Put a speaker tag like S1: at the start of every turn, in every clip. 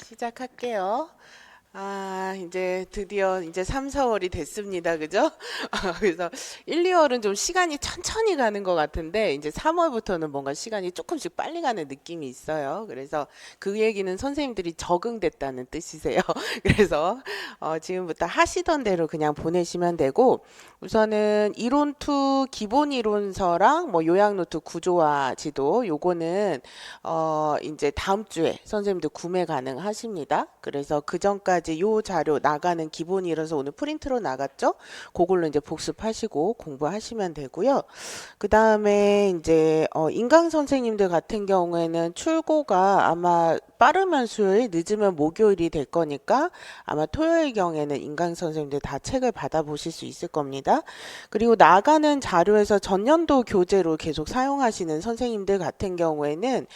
S1: 시작할게요. 이제 드디어 이제 3, 4월이 됐습니다. 그죠? 그래서 1, 2월은 좀 시간이 천천히 가는 것 같은데 이제 3월부터는 뭔가 시간이 조금씩 빨리 가는 느낌이 있어요. 그래서 그 얘기는 선생님들이 적응됐다는 뜻이세요. 그래서 지금부터 하시던 대로 그냥 보내시면 되고 우선은 이론 2 기본 이론서랑 뭐 요약 노트 구조화 지도 요거는 이제 다음 주에 선생님들 구매 가능하십니다. 그래서 그 전까지 요 자료 나가는 기본 이론서 오늘 프린트로 나갔죠? 그걸로 이제 복습하시고 공부하시면 되고요. 그 다음에 이제 인강 선생님들 같은 경우에는 출고가 아마 빠르면 수요일, 늦으면 목요일이 될 거니까 아마 토요일 경에는 인강 선생님들 다 책을 받아보실 수 있을 겁니다. 그리고 나가는 자료에서 전년도 교재로 계속 사용하시는 선생님들 같은 경우에는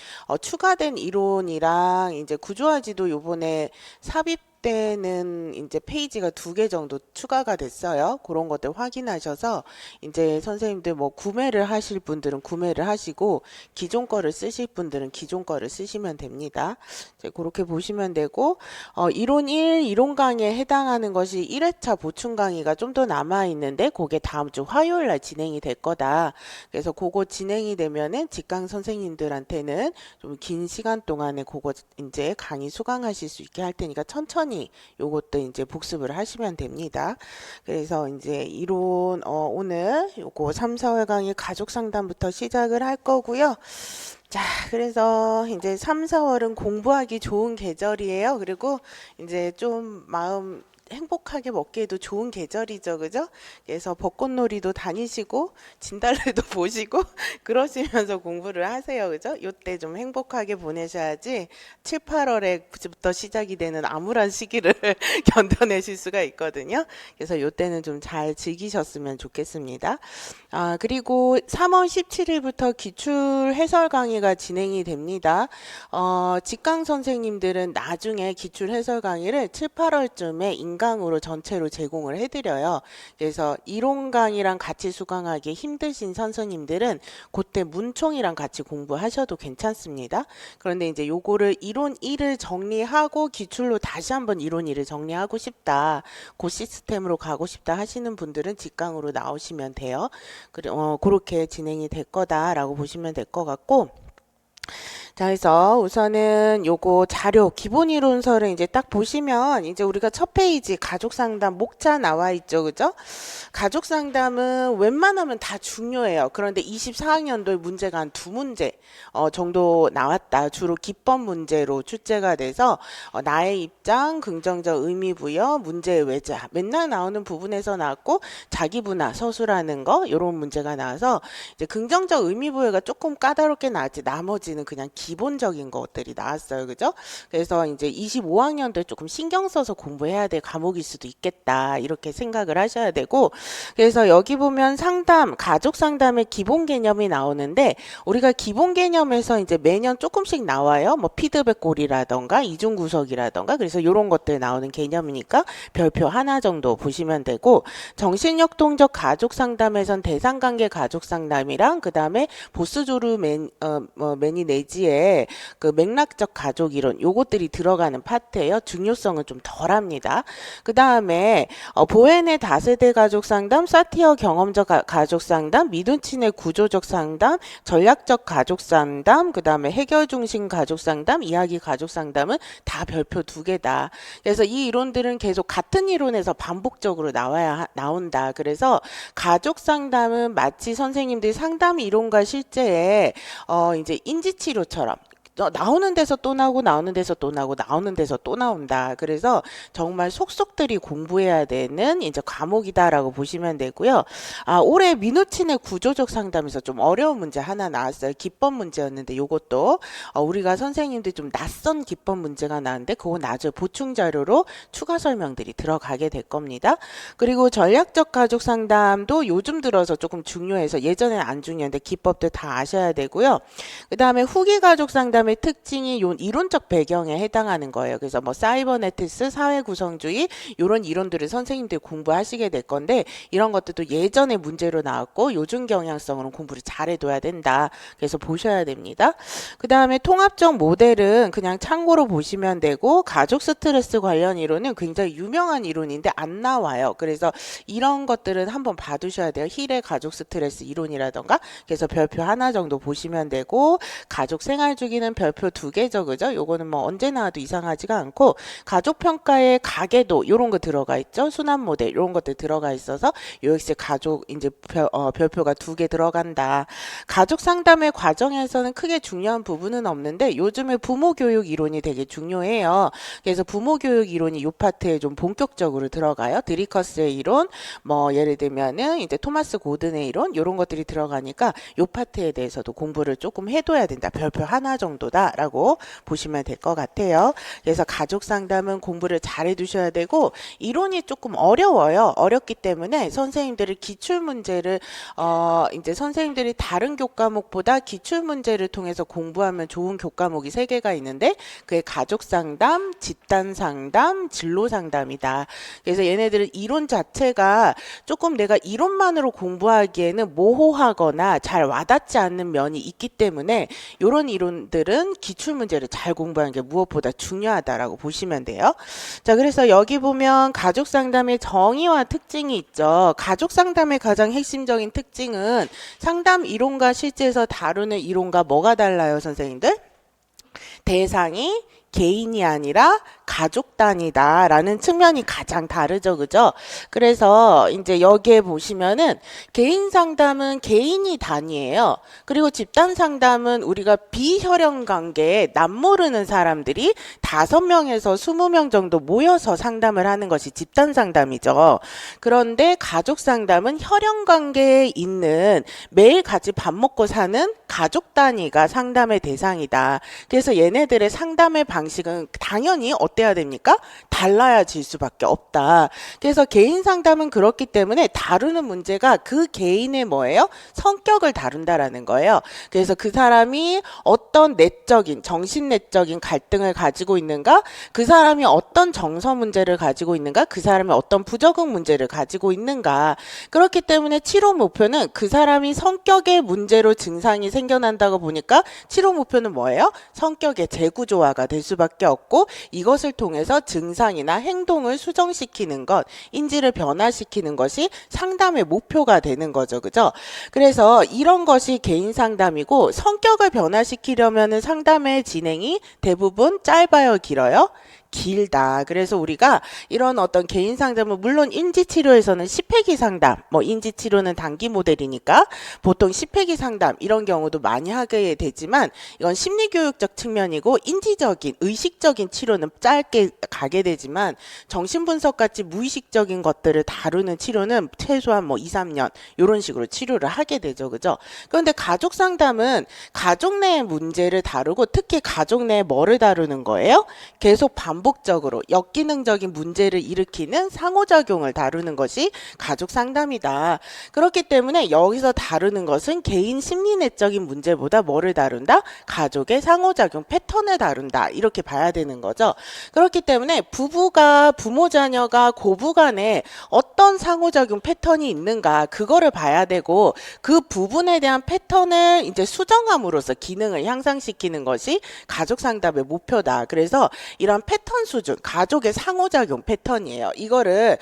S1: 추가된 이론이랑 이제 구조화지도 요번에 삽입 때는 이제 페이지가 2개 정도 추가가 됐어요. 그런 것들 확인하셔서 이제 선생님들 뭐 구매를 하실 분들은 구매를 하시고 기존 거를 쓰실 분들은 기존 거를 쓰시면 됩니다. 이제 그렇게 보시면 되고 이론 1 이론 강의에 해당하는 것이 1회차 보충 강의가 좀 더 남아 있는데 그게 다음 주 화요일 날 진행이 될 거다. 그래서 그거 진행이 되면은 직강 선생님들한테는 좀 긴 시간 동안에 그거 이제 강의 수강하실 수 있게 할 테니까 천천히 요것도 이제 복습을 하시면 됩니다. 그래서 이제 이론 오늘 요거 3, 4월 강의 가족 상담부터 시작을 할 거고요. 자, 그래서 이제 3, 4월은 공부하기 좋은 계절이에요. 그리고 이제 좀 마음 행복하게 먹기에도 좋은 계절이죠. 그죠? 그래서 벚꽃놀이도 다니시고 진달래도 보시고 그러시면서 공부를 하세요. 그죠? 요때 좀 행복하게 보내셔야지 7, 8월에부터 시작이 되는 암울한 시기를 견뎌내실 수가 있거든요. 그래서 요때는 좀 잘 즐기셨으면 좋겠습니다. 그리고 3월 17일부터 기출 해설 강의가 진행이 됩니다. 직강 선생님들은 나중에 기출 해설 강의를 7, 8월쯤에 인강으로 전체로 제공을 해드려요. 그래서 이론 강의랑 같이 수강하기 힘드신 선생님들은 그때 문총이랑 같이 공부하셔도 괜찮습니다. 그런데 이제 요거를 이론 1을 정리하고 기출로 다시 한번 이론 2를 정리하고 싶다. 그 시스템으로 가고 싶다 하시는 분들은 직강으로 나오시면 돼요. 그렇게 진행이 될 거다라고 보시면 될 것 같고 자, 그래서 우선은 요거 자료 기본 이론서를 이제 딱 보시면 이제 우리가 첫 페이지 가족 상담 목차 나와 있죠. 그죠? 가족 상담은 웬만하면 다 중요해요. 그런데 24학년도에 문제가 한 2문제 정도 나왔다. 주로 기법 문제로 출제가 돼서 나의 입장, 긍정적 의미 부여, 문제의 외자 맨날 나오는 부분에서 나왔고 자기 분화, 서술하는 거 이런 문제가 나와서 이제 긍정적 의미 부여가 조금 까다롭게 나왔지 나머지는 그냥 기본적인 것들이 나왔어요. 그죠? 그래서 이제 25학년도에 조금 신경 써서 공부해야 될 과목일 수도 있겠다. 이렇게 생각을 하셔야 되고 그래서 여기 보면 상담, 가족 상담의 기본 개념이 나오는데 우리가 기본 개념에서 이제 매년 조금씩 나와요. 뭐 피드백 골이라던가 이중 구석이라던가 그래서 이런 것들 나오는 개념이니까 별표 하나 정도 보시면 되고 정신역동적 가족 상담에선 대상관계 가족 상담이랑 그 다음에 보스조르 매니 내지의 그 맥락적 가족 이론 요것들이 들어가는 파트예요. 중요성은 좀 덜합니다. 그 다음에 보헤네 다세대 가족 상담, 사티어 경험적 가족 상담, 미둔친의 구조적 상담, 전략적 가족 상담, 그 다음에 해결 중심 가족 상담, 이야기 가족 상담은 다 별표 2개다. 그래서 이 이론들은 계속 같은 이론에서 반복적으로 나온다. 그래서 가족 상담은 마치 선생님들이 상담 이론과 실제에 이제 인지치료처럼 나오는 데서 또 나오고 나오는 데서 또 나오고 나오는 데서 또 나온다. 그래서 정말 속속들이 공부해야 되는 이제 과목이다라고 보시면 되고요. 올해 민우친의 구조적 상담에서 좀 어려운 문제 하나 나왔어요. 기법 문제였는데 요것도 우리가 선생님들이 좀 낯선 기법 문제가 나왔는데 그거 나중에 보충 자료로 추가 설명들이 들어가게 될 겁니다. 그리고 전략적 가족 상담도 요즘 들어서 조금 중요해서 예전에는 안 중요한데 기법들 다 아셔야 되고요. 그 다음에 후기 가족 상담 상담의 특징이 요 이론적 배경에 해당하는 거예요. 그래서 뭐 사이버네티스, 사회구성주의 이런 이론들을 선생님들이 공부하시게 될 건데 이런 것들도 예전에 문제로 나왔고 요즘 경향성으로 공부를 잘해둬야 된다. 그래서 보셔야 됩니다. 그 다음에 통합적 모델은 그냥 참고로 보시면 되고 가족 스트레스 관련 이론은 굉장히 유명한 이론인데 안 나와요. 그래서 이런 것들은 한번 봐두셔야 돼요. 힐의 가족 스트레스 이론이라던가. 그래서 별표 하나 정도 보시면 되고 가족 생활 주기는 별표 2개죠. 그죠? 요거는 뭐 언제 나와도 이상하지가 않고 가족 평가의 가계도 요런 거 들어가 있죠. 순환 모델 요런 것들 들어가 있어서 요 역시 가족 이제 별표가 2개 들어간다. 가족 상담의 과정에서는 크게 중요한 부분은 없는데 요즘에 부모 교육 이론이 되게 중요해요. 그래서 부모 교육 이론이 요 파트에 좀 본격적으로 들어가요. 드리커스의 이론, 뭐 예를 들면은 이제 토마스 고든의 이론 이런 것들이 들어가니까 요 파트에 대해서도 공부를 조금 해둬야 된다. 별표 하나 정도다라고 보시면 될 것 같아요. 그래서 가족 상담은 공부를 잘 해두셔야 되고 이론이 조금 어려워요. 어렵기 때문에 선생님들이 기출 문제를 이제 선생님들이 다른 교과목보다 기출 문제를 통해서 공부하면 좋은 교과목이 3개가 있는데 그게 가족 상담, 집단 상담, 진로 상담이다. 그래서 얘네들은 이론 자체가 조금 내가 이론만으로 공부하기에는 모호하거나 잘 와닿지 않는 면이 있기 때문에 이런 이론들은 기출 문제를 잘 공부하는 게 무엇보다 중요하다라고 보시면 돼요. 자, 그래서 여기 보면 가족 상담의 정의와 특징이 있죠. 가족 상담의 가장 핵심적인 특징은 상담 이론과 실제에서 다루는 이론과 뭐가 달라요, 선생님들? 대상이 개인이 아니라 가족 단위다라는 측면이 가장 다르죠. 그죠? 그래서 이제 여기에 보시면은 개인 상담은 개인이 단위예요. 그리고 집단 상담은 우리가 비혈연 관계에 남모르는 사람들이 5명에서 20명 정도 모여서 상담을 하는 것이 집단 상담이죠. 그런데 가족 상담은 혈연 관계에 있는 매일 같이 밥 먹고 사는 가족 단위가 상담의 대상이다. 그래서 얘네들의 상담의 방식은 당연히 어때야 됩니까? 달라질 수밖에 없다. 그래서 개인 상담은 그렇기 때문에 다루는 문제가 그 개인의 뭐예요? 성격을 다룬다라는 거예요. 그래서 그 사람이 어떤 내적인, 정신내적인 갈등을 가지고 있는가? 그 사람이 어떤 정서 문제를 가지고 있는가? 그 사람이 어떤 부적응 문제를 가지고 있는가? 그렇기 때문에 치료 목표는 그 사람이 성격의 문제로 증상이 생겨난다고 보니까 치료 목표는 뭐예요? 성격의 재구조화가 될 수밖에 없고 이것을 통해서 증상이나 행동을 수정시키는 것, 인지를 변화시키는 것이 상담의 목표가 되는 거죠. 그죠? 그래서 이런 것이 개인 상담이고 성격을 변화시키려면 상담의 진행이 대부분 짧아요, 길어요? 길다. 그래서 우리가 이런 어떤 개인 상담은 물론 인지치료에서는 10회기 상담, 뭐 인지치료는 단기 모델이니까 보통 10회기 상담 이런 경우도 많이 하게 되지만 이건 심리교육적 측면이고 인지적인, 의식적인 치료는 짧게 가게 되지만 정신분석같이 무의식적인 것들을 다루는 치료는 최소한 뭐 2, 3년 이런 식으로 치료를 하게 되죠. 그죠? 그런데 가족 상담은 가족 내의 문제를 다루고 특히 가족 내에 뭐를 다루는 거예요? 계속 반복적으로 역기능적인 문제를 일으키는 상호작용을 다루는 것이 가족 상담이다. 그렇기 때문에 여기서 다루는 것은 개인 심리내적인 문제보다 뭐를 다룬다? 가족의 상호작용 패턴을 다룬다. 이렇게 봐야 되는 거죠. 그렇기 때문에 부부가 부모 자녀가 고부간에 어떤 상호작용 패턴이 있는가 그거를 봐야 되고 그 부분에 대한 패턴을 이제 수정함으로써 기능을 향상시키는 것이 가족 상담의 목표다. 그래서 이런 패턴 수준, 가족의 상호작용 패턴이에요. 이거를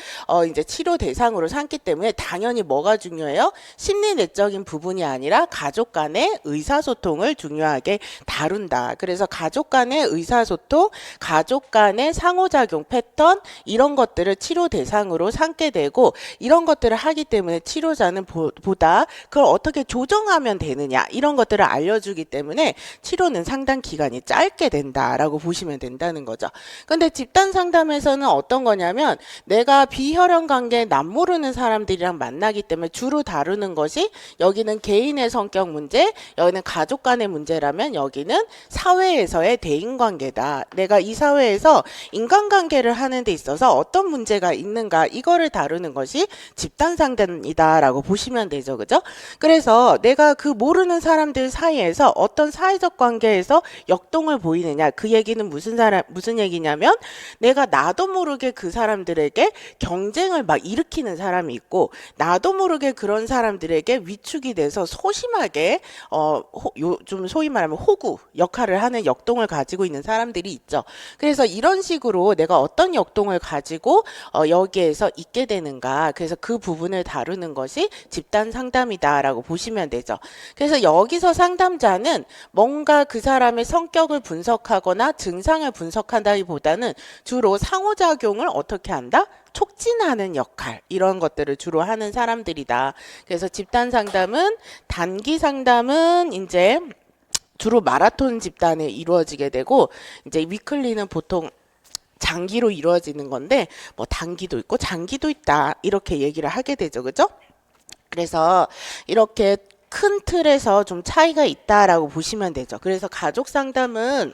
S1: 이제 치료 대상으로 삼기 때문에 당연히 뭐가 중요해요? 심리 내적인 부분이 아니라 가족 간의 의사소통을 중요하게 다룬다. 그래서 가족 간의 의사소통, 가족 간의 상호작용 패턴 이런 것들을 치료 대상으로 삼게 되고 이런 것들을 하기 때문에 치료자는 보다 그걸 어떻게 조정하면 되느냐 이런 것들을 알려주기 때문에 치료는 상당 기간이 짧게 된다라고 보시면 된다는 거죠. 근데 집단 상담에서는 어떤 거냐면 내가 비혈연 관계 남 모르는 사람들이랑 만나기 때문에 주로 다루는 것이 여기는 개인의 성격 문제, 여기는 가족 간의 문제라면 여기는 사회에서의 대인관계다. 내가 이 사회에서 인간관계를 하는 데 있어서 어떤 문제가 있는가 이거를 다루는 것이 집단 상담이다라고 보시면 되죠. 그죠? 그래서 내가 그 모르는 사람들 사이에서 어떤 사회적 관계에서 역동을 보이느냐 그 얘기는 무슨 얘기냐면 내가 나도 모르게 그 사람들에게 경쟁을 막 일으키는 사람이 있고 나도 모르게 그런 사람들에게 위축이 돼서 소심하게 좀 소위 말하면 호구 역할을 하는 역동을 가지고 있는 사람들이 있죠. 그래서 이런 식으로 내가 어떤 역동을 가지고 여기에서 있게 되는가 그래서 그 부분을 다루는 것이 집단 상담이다라고 보시면 되죠. 그래서 여기서 상담자는 뭔가 그 사람의 성격을 분석하거나 증상을 분석한다기보다는 주로 상호작용을 어떻게 한다? 촉진하는 역할 이런 것들을 주로 하는 사람들이다. 그래서 집단 상담은 단기 상담은 이제 주로 마라톤 집단에 이루어지게 되고 이제 위클리는 보통 장기로 이루어지는 건데 뭐 단기도 있고 장기도 있다 이렇게 얘기를 하게 되죠. 그죠? 그래서 이렇게 큰 틀에서 좀 차이가 있다라고 보시면 되죠. 그래서 가족 상담은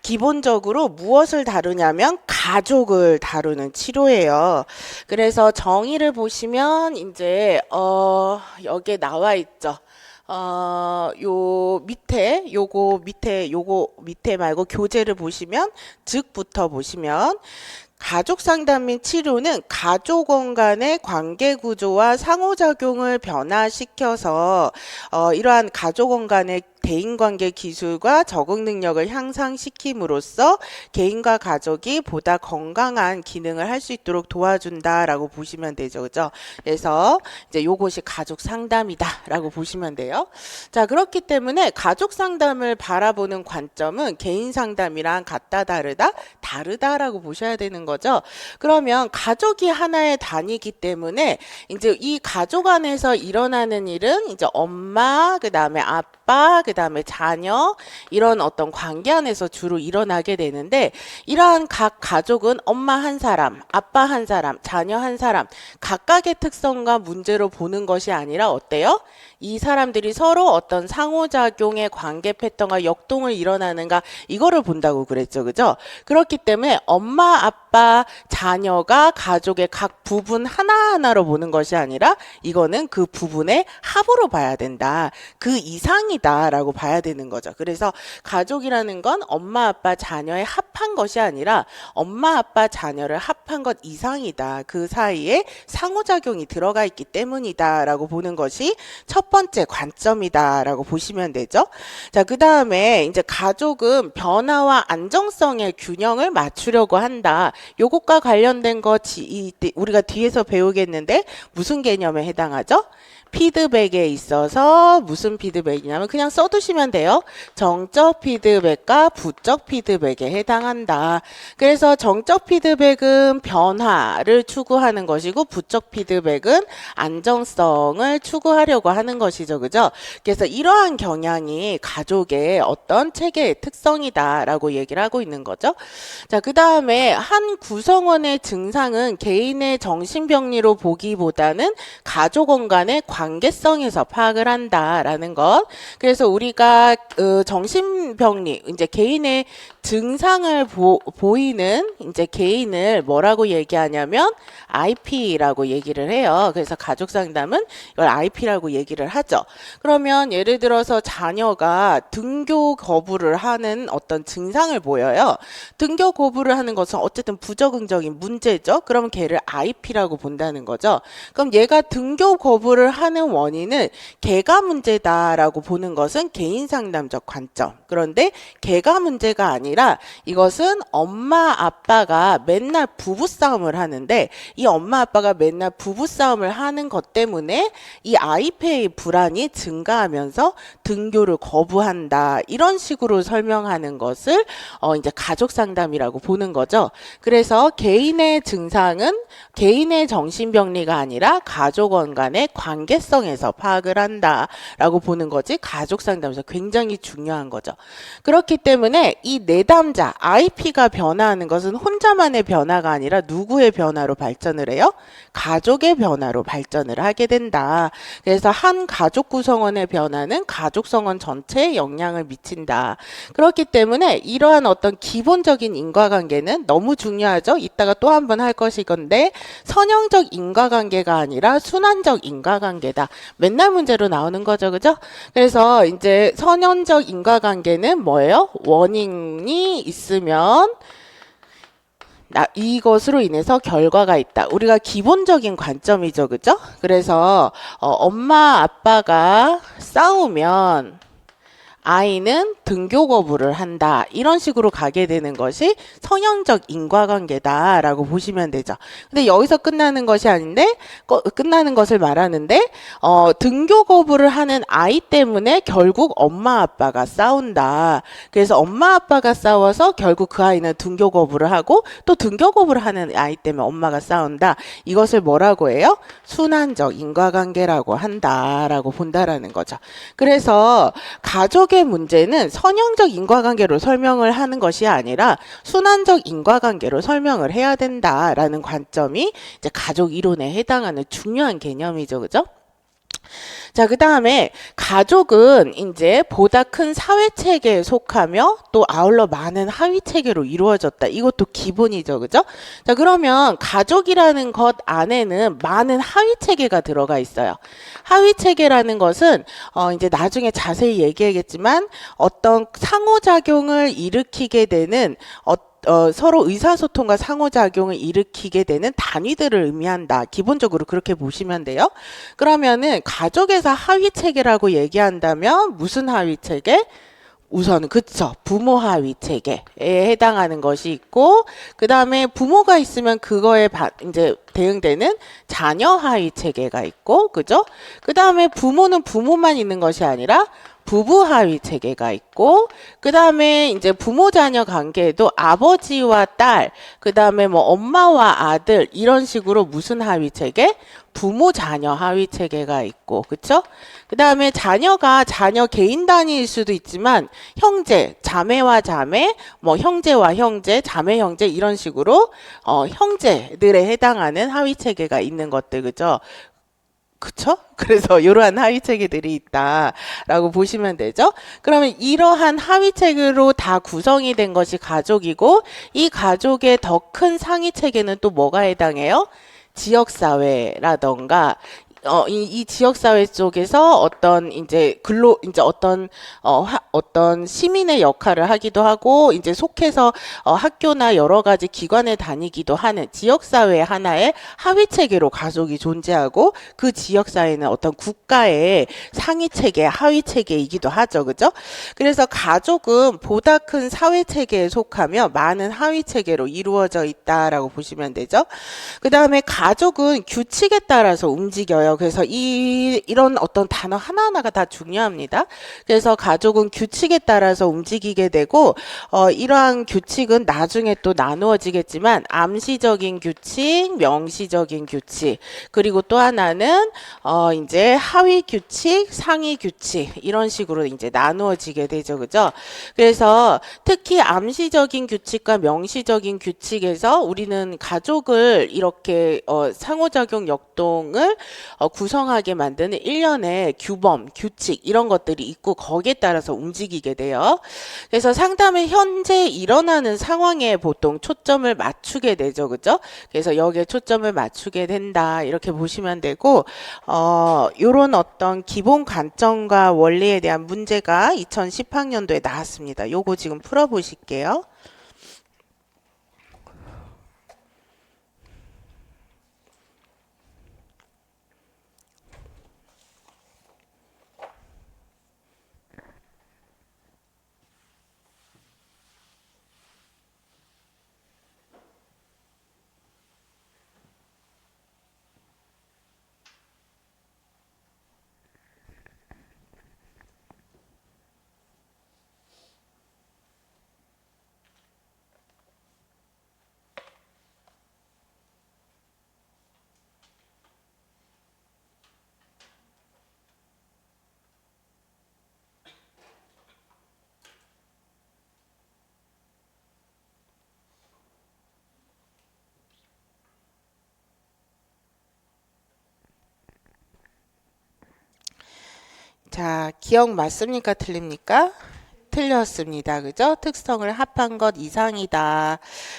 S1: 기본적으로 무엇을 다루냐면 가족을 다루는 치료예요. 그래서 정의를 보시면 이제 여기에 나와 있죠. 요 밑에 말고 교재를 보시면 즉부터 보시면 가족 상담 및 치료는 가족원 간의 관계 구조와 상호작용을 변화시켜서 이러한 가족원 간의 대인관계 기술과 적응 능력을 향상시킴으로써 개인과 가족이 보다 건강한 기능을 할 수 있도록 도와준다라고 보시면 되죠. 그죠? 그래서 이제 요것이 가족 상담이다라고 보시면 돼요. 자, 그렇기 때문에 가족 상담을 바라보는 관점은 개인 상담이랑 같다 다르다 다르다라고 보셔야 되는 거죠. 그러면 가족이 하나의 단위이기 때문에 이제 이 가족 안에서 일어나는 일은 이제 엄마, 그다음에 아빠, 그다음에 자녀 이런 어떤 관계 안에서 주로 일어나게 되는데 이러한 각 가족은 엄마 한 사람, 아빠 한 사람, 자녀 한 사람 각각의 특성과 문제로 보는 것이 아니라 어때요? 이 사람들이 서로 어떤 상호작용의 관계 패턴과 역동을 일어나는가 이거를 본다고 그랬죠. 그죠? 그렇기 때문에 엄마, 아빠, 자녀가 가족의 각 부분 하나하나로 보는 것이 아니라 이거는 그 부분의 합으로 봐야 된다. 그 이상이다라고 봐야 되는 거죠. 그래서 가족이라는 건 엄마, 아빠, 자녀의 합한 것이 아니라 엄마, 아빠, 자녀를 합한 것 이상이다. 그 사이에 상호작용이 들어가 있기 때문이다라고 보는 것이 첫 번째 관점이다라고 보시면 되죠. 자, 그 다음에 이제 가족은 변화와 안정성의 균형을 맞추려고 한다. 요것과 관련된 거 우리가 뒤에서 배우겠는데 무슨 개념에 해당하죠? 피드백에 있어서 무슨 피드백이냐면 그냥 써두시면 돼요. 정적 피드백과 부적 피드백에 해당한다. 그래서 정적 피드백은 변화를 추구하는 것이고 부적 피드백은 안정성을 추구하려고 하는 것이죠. 그죠? 그래서 이러한 경향이 가족의 어떤 체계의 특성이다라고 얘기를 하고 있는 거죠. 자, 그 다음에 한 구성원의 증상은 개인의 정신병리로 보기보다는 가족원 간의 관계성에서 파악을 한다라는 것. 그래서 우리가 정신병리 이제 개인의 증상을 보이는 이제 개인을 뭐라고 얘기하냐면 IP라고 얘기를 해요. 그래서 가족 상담은 이걸 IP라고 얘기를 하죠. 그러면 예를 들어서 자녀가 등교 거부를 하는 어떤 증상을 보여요. 등교 거부를 하는 것은 어쨌든 부적응적인 문제죠. 그럼 걔를 IP라고 본다는 거죠. 그럼 얘가 등교 거부를 하는 원인은 걔가 문제다라고 보는 것은 개인 상담적 관점. 그런데 걔가 문제가 아니라 이것은 엄마 아빠가 맨날 부부싸움을 하는데 이 엄마 아빠가 맨날 부부싸움을 하는 것 때문에 이 IP의 불안이 증가하면서 등교를 거부한다. 이런 식으로 설명하는 것을 이제 가족 상담이라고 보는 거죠. 그래서 개인의 증상은 개인의 정신병리가 아니라 가족원 간의 관계성에서 파악을 한다라고 보는 거지 가족 상담에서 굉장히 중요한 거죠. 그렇기 때문에 이 네 내담자 IP가 변화하는 것은 혼자만의 변화가 아니라 누구의 변화로 발전을 해요? 가족의 변화로 발전을 하게 된다. 그래서 한 가족 구성원의 변화는 가족 성원 전체에 영향을 미친다. 그렇기 때문에 이러한 어떤 기본적인 인과관계는 너무 중요하죠. 이따가 또 한 번 할 것이건데 선형적 인과관계가 아니라 순환적 인과관계다. 맨날 문제로 나오는 거죠. 그죠? 그래서 이제 선형적 인과관계는 뭐예요? 원인이 있으면 이것으로 인해서 결과가 있다. 우리가 기본적인 관점이죠. 그죠? 그래서 엄마 아빠가 싸우면 아이는 등교 거부를 한다. 이런 식으로 가게 되는 것이 성형적 인과관계다라고 보시면 되죠. 근데 여기서 끝나는 것이 아닌데 끝나는 것을 말하는데 등교 거부를 하는 아이 때문에 결국 엄마 아빠가 싸운다. 그래서 엄마 아빠가 싸워서 결국 그 아이는 등교 거부를 하고 또 등교 거부를 하는 아이 때문에 엄마가 싸운다. 이것을 뭐라고 해요? 순환적 인과관계라고 한다라고 본다라는 거죠. 그래서 가족의 문제는 선형적 인과관계로 설명을 하는 것이 아니라 순환적 인과관계로 설명을 해야 된다라는 관점이 이제 가족 이론에 해당하는 중요한 개념이죠. 그죠? 자, 그 다음에 가족은 이제 보다 큰 사회 체계에 속하며 또 아울러 많은 하위 체계로 이루어졌다. 이것도 기본이죠. 그죠? 자, 그러면 가족이라는 것 안에는 많은 하위 체계가 들어가 있어요. 하위 체계라는 것은 이제 나중에 자세히 얘기하겠지만 어떤 상호작용을 일으키게 되는 서로 의사소통과 상호작용을 일으키게 되는 단위들을 의미한다. 기본적으로 그렇게 보시면 돼요. 그러면은 가족에서 하위체계라고 얘기한다면 무슨 하위체계? 우선은 그쵸, 부모 하위 체계에 해당하는 것이 있고, 그 다음에 부모가 있으면 그거에 이제 대응되는 자녀 하위 체계가 있고, 그죠? 그 다음에 부모는 부모만 있는 것이 아니라 부부 하위 체계가 있고, 그 다음에 이제 부모 자녀 관계에도 아버지와 딸, 그 다음에 뭐 엄마와 아들 이런 식으로 무슨 하위 체계? 부모 자녀 하위 체계가 있고, 그쵸? 그 다음에 자녀가 자녀 개인 단위일 수도 있지만 형제, 자매와 자매, 뭐 형제와 형제, 자매 형제 이런 식으로 형제들에 해당하는 하위 체계가 있는 것들, 그죠? 그쵸? 그래서 이러한 하위 체계들이 있다라고 보시면 되죠. 그러면 이러한 하위 체계로 다 구성이 된 것이 가족이고, 이 가족의 더 큰 상위 체계는 또 뭐가 해당해요? 지역사회라던가 이 지역사회 쪽에서 어떤 이제 이제 어떤 시민의 역할을 하기도 하고 이제 속해서 학교나 여러 가지 기관에 다니기도 하는 지역사회 하나의 하위 체계로 가족이 존재하고 그 지역사회는 어떤 국가의 상위 체계, 하위 체계이기도 하죠. 그죠? 그래서 가족은 보다 큰 사회 체계에 속하며 많은 하위 체계로 이루어져 있다라고 보시면 되죠. 그 다음에 가족은 규칙에 따라서 움직여요. 그래서 이런 어떤 단어 하나하나가 다 중요합니다. 그래서 가족은 규칙에 따라서 움직이게 되고, 이러한 규칙은 나중에 또 나누어지겠지만, 암시적인 규칙, 명시적인 규칙, 그리고 또 하나는, 이제 하위 규칙, 상위 규칙, 이런 식으로 이제 나누어지게 되죠. 그죠? 그래서 특히 암시적인 규칙과 명시적인 규칙에서 우리는 가족을 이렇게 상호작용 역동을 구성하게 만드는 일련의 규범, 규칙 이런 것들이 있고 거기에 따라서 움직이게 돼요. 그래서 상담에 현재 일어나는 상황에 보통 초점을 맞추게 되죠. 그죠? 그래서 여기에 초점을 맞추게 된다. 이렇게 보시면 되고 요런 어떤 기본 관점과 원리에 대한 문제가 2010학년도에 나왔습니다. 요거 지금 풀어보실게요. 자, 기억 맞습니까? 틀립니까? 틀렸습니다. 그죠? 특성을 합한 것 이상이다.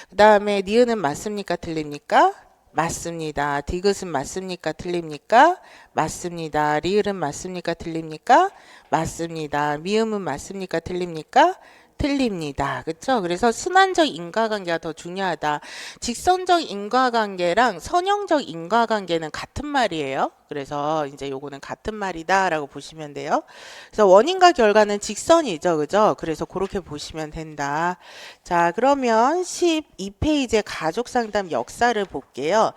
S1: 그 다음에 니은은 맞습니까? 틀립니까? 맞습니다. 디귿은 맞습니까? 틀립니까? 맞습니다. 리을은 맞습니까? 틀립니까? 맞습니다. 미음은 맞습니까? 틀립니까? 틀립니다. 그렇죠? 그래서 순환적 인과관계가 더 중요하다. 직선적 인과관계랑 선형적 인과관계는 같은 말이에요. 그래서 이제 요거는 같은 말이다라고 보시면 돼요. 그래서 원인과 결과는 직선이죠. 그죠? 그래서 그렇게 보시면 된다. 자, 그러면 12페이지의 가족 상담 역사를 볼게요.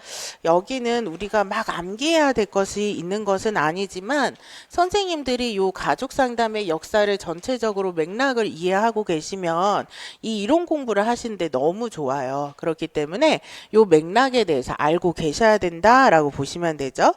S1: 여기는 우리가 막 암기해야 될 것이 있는 것은 아니지만 선생님들이 요 가족 상담의 역사를 전체적으로 맥락을 이해하고 계시면 이 이론 공부를 하시는데 너무 좋아요. 그렇기 때문에 요 맥락에 대해서 알고 계셔야 된다라고 보시면 되죠.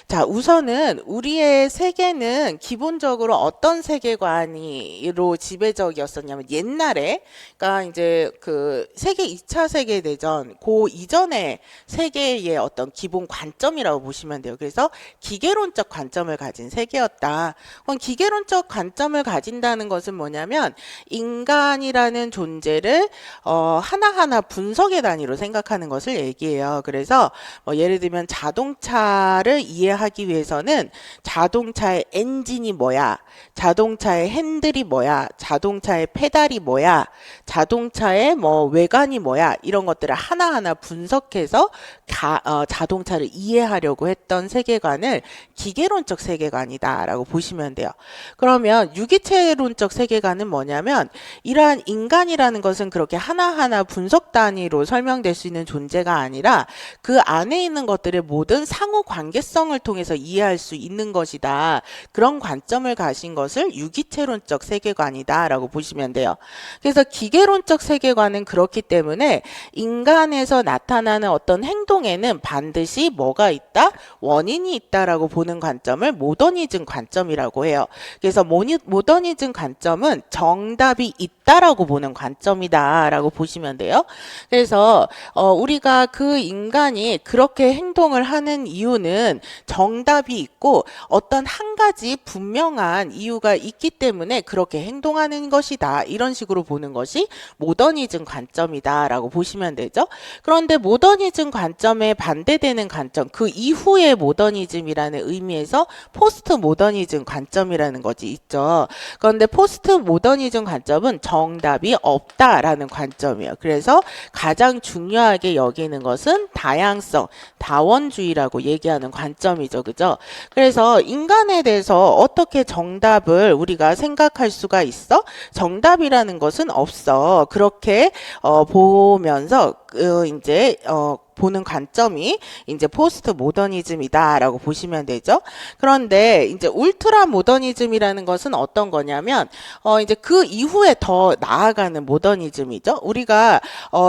S1: 자, 우선은 우리의 세계는 기본적으로 어떤 세계관으로 지배적이었었냐면 옛날에, 그러니까 이제 그 세계 2차 세계대전, 그 이전의 세계의 어떤 기본 관점이라고 보시면 돼요. 그래서 기계론적 관점을 가진 세계였다. 그럼 기계론적 관점을 가진다는 것은 뭐냐면 인간이라는 존재를 하나하나 분석의 단위로 생각하는 것을 얘기해요. 그래서 예를 들면 자동차를 이해하기 위해서는 자동차의 엔진이 뭐야, 자동차의 핸들이 뭐야, 자동차의 페달이 뭐야, 자동차의 뭐 외관이 뭐야, 이런 것들을 하나하나 분석해서 자동차를 이해하려고 했던 세계관을 기계론적 세계관이다라고 보시면 돼요. 그러면 유기체론적 세계관은 뭐냐면 이러한 인간이라는 것은 그렇게 하나하나 분석 단위로 설명될 수 있는 존재가 아니라 그 안에 있는 것들의 모든 상호 관계성을 통해서 이해할 수 있는 것이다. 그런 관점을 가신 것을 유기체론적 세계관이다 라고 보시면 돼요. 그래서 기계론적 세계관은 그렇기 때문에 인간에서 나타나는 어떤 행동에는 반드시 뭐가 있다? 원인이 있다라고 보는 관점을 모더니즘 관점이라고 해요. 그래서 모더니즘 관점은 정답이 있다라고 보는 관점이다라고 보시면 돼요. 그래서 우리가 그 인간이 그렇게 행동을 하는 이유는 정답이 있고 어떤 한 가지 분명한 이유가 있기 때문에 그렇게 행동하는 것이다. 이런 식으로 보는 것이 모더니즘 관점이다라고 보시면 되죠. 그런데 모더니즘 관점에 반대되는 관점, 그 이후의 모더니즘이라는 의미에서 포스트 모더니즘 관점이라는 것이 있죠. 그런데 포스트 모더니즘 관점은 정답이 없다라는 관점이에요. 그래서 가장 중요하게 여기는 것은 다양성, 다원주의라고 얘기하는 관점이죠. 그죠? 그래서 인간에 대해서 어떻게 정답을 우리가 생각할 수가 있어? 정답이라는 것은 없어. 그렇게 보면서 이제 보는 관점이 이제 포스트 모더니즘이다라고 보시면 되죠. 그런데 이제 울트라 모더니즘이라는 것은 어떤 거냐면 이제 그 이후에 더 나아가는 모더니즘이죠. 우리가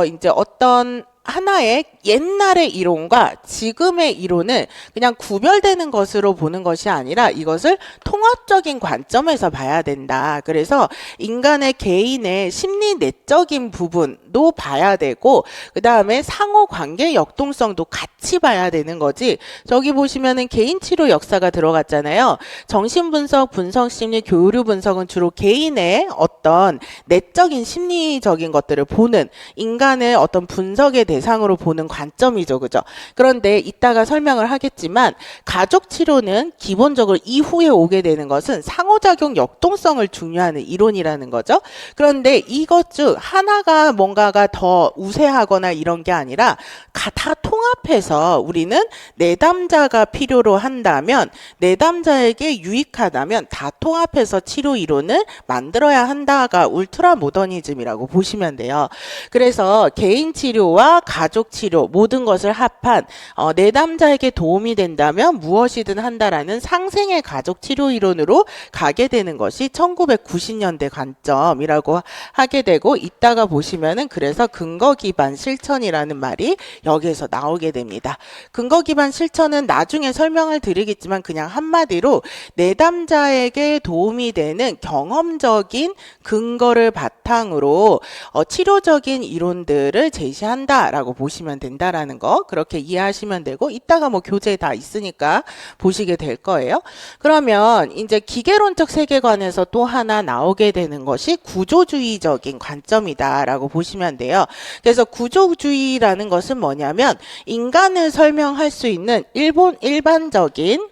S1: 이제 어떤 하나의 옛날의 이론과 지금의 이론을 그냥 구별되는 것으로 보는 것이 아니라 이것을 통합적인 관점에서 봐야 된다. 그래서 인간의 개인의 심리 내적인 부분도 봐야 되고 그 다음에 상호관계 역동성도 같이 봐야 되는 거지. 저기 보시면은 개인치료 역사가 들어갔잖아요. 정신분석, 분석심리, 교류분석은 주로 개인의 어떤 내적인 심리적인 것들을 보는 인간의 어떤 분석의 대상으로 보는 관점이죠. 그죠? 그런데 이따가 설명을 하겠지만 가족 치료는 기본적으로 이후에 오게 되는 것은 상호작용 역동성을 중요하는 이론이라는 거죠. 그런데 이것 중 하나가 뭔가가 더 우세하거나 이런 게 아니라 다 통합해서 우리는 내담자가 필요로 한다면 내담자에게 유익하다면 다 통합해서 치료 이론을 만들어야 한다가 울트라 모더니즘이라고 보시면 돼요. 그래서 개인 치료와 가족 치료 모든 것을 합한 내담자에게 도움이 된다면 무엇이든 한다라는 상생의 가족 치료 이론으로 가게 되는 것이 1990년대 관점이라고 하게 되고 이따가 보시면은 그래서 근거 기반 실천이라는 말이 여기에서 나오게 됩니다. 근거 기반 실천은 나중에 설명을 드리겠지만 그냥 한마디로 내담자에게 도움이 되는 경험적인 근거를 바탕으로 치료적인 이론들을 제시한다 이론이다라고 보시면 된다라는 거 그렇게 이해하시면 되고 이따가 뭐 교재 다 있으니까 보시게 될 거예요. 그러면 이제 기계론적 세계관에서 또 하나 나오게 되는 것이 구조주의적인 관점이다라고 보시면 돼요. 그래서 구조주의라는 것은 뭐냐면 인간을 설명할 수 있는 일반적인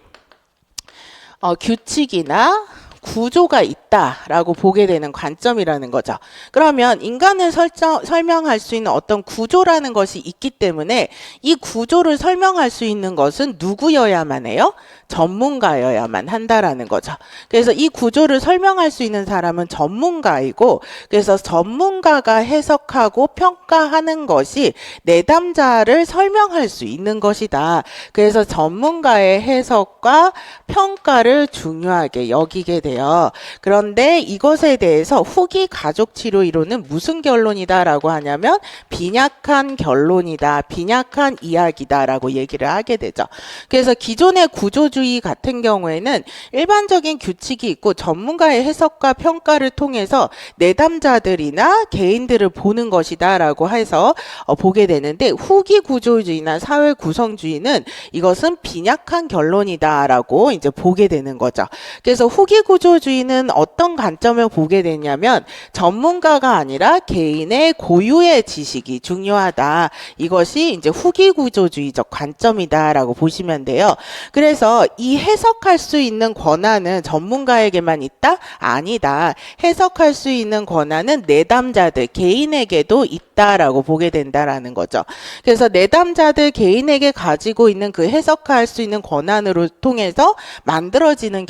S1: 규칙이나 구조가 있다라고 보게 되는 관점이라는 거죠. 그러면 인간을 설명할 수 있는 어떤 구조라는 것이 있기 때문에 이 구조를 설명할 수 있는 것은 누구여야만 해요? 전문가여야만 한다라는 거죠. 그래서 이 구조를 설명할 수 있는 사람은 전문가이고, 그래서 전문가가 해석하고 평가하는 것이 내담자를 설명할 수 있는 것이다. 그래서 전문가의 해석과 평가를 중요하게 여기게 돼요. 그런데 이것에 대해서 후기 가족치료 이론은 무슨 결론이다라고 하냐면 빈약한 결론이다, 빈약한 이야기다라고 얘기를 하게 되죠. 그래서 기존의 구조주의 같은 경우에는 일반적인 규칙이 있고 전문가의 해석과 평가를 통해서 내담자들이나 개인들을 보는 것이다 라고 해서 보게 되는데, 후기 구조주의나 사회 구성주의는 이것은 빈약한 결론이다 라고 이제 보게 되는 거죠. 그래서 후기 구조주의는 어떤 관점을 보게 되냐면 전문가가 아니라 개인의 고유의 지식이 중요하다. 이것이 이제 후기 구조주의적 관점이다 라고 보시면 돼요. 그래서 이 해석할 수 있는 권한은 전문가에게만 있다? 아니다. 해석할 수 있는 권한은 내담자들, 개인에게도 있다라고 보게 된다라는 거죠. 그래서 내담자들, 개인에게 가지고 있는 그 해석할 수 있는 권한으로 통해서 만들어지는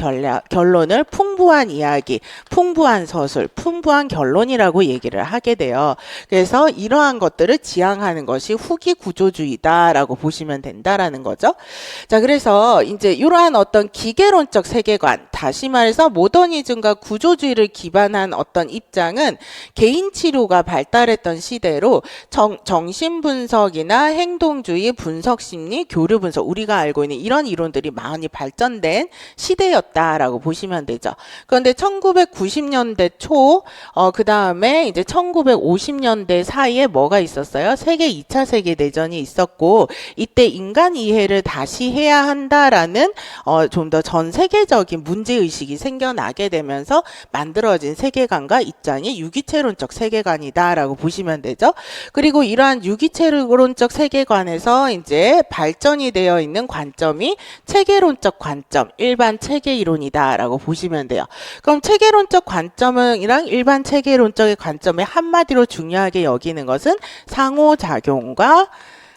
S1: 결론을 풍부한 이야기, 풍부한 서술, 풍부한 결론이라고 얘기를 하게 돼요. 그래서 이러한 것들을 지향하는 것이 후기 구조주의다라고 보시면 된다라는 거죠. 자, 그래서 이제 이러한 어떤 기계론적 세계관, 다시 말해서 모더니즘과 구조주의를 기반한 어떤 입장은 개인 치료가 발달했던 시대로 정신분석이나 행동주의, 분석심리, 교류분석, 우리가 알고 있는 이런 이론들이 많이 발전된 시대였다라고 보시면 되죠. 그런데 1990년대 초, 그 다음에 이제 1950년대 사이에 뭐가 있었어요? 세계 2차 세계대전이 있었고, 이때 인간 이해를 다시 해야 한다라는 좀 더 전 세계적인 문제의식이 생겨나게 되면서 만들어진 세계관과 입장이 유기체론적 세계관이다라고 보시면 되죠. 그리고 이러한 유기체론적 세계관에서 이제 발전이 되어 있는 관점이 체계론적 관점, 일반 체계이론이다라고 보시면 돼요. 그럼 체계론적 관점이랑 일반 체계론적의 관점에 한마디로 중요하게 여기는 것은 상호작용과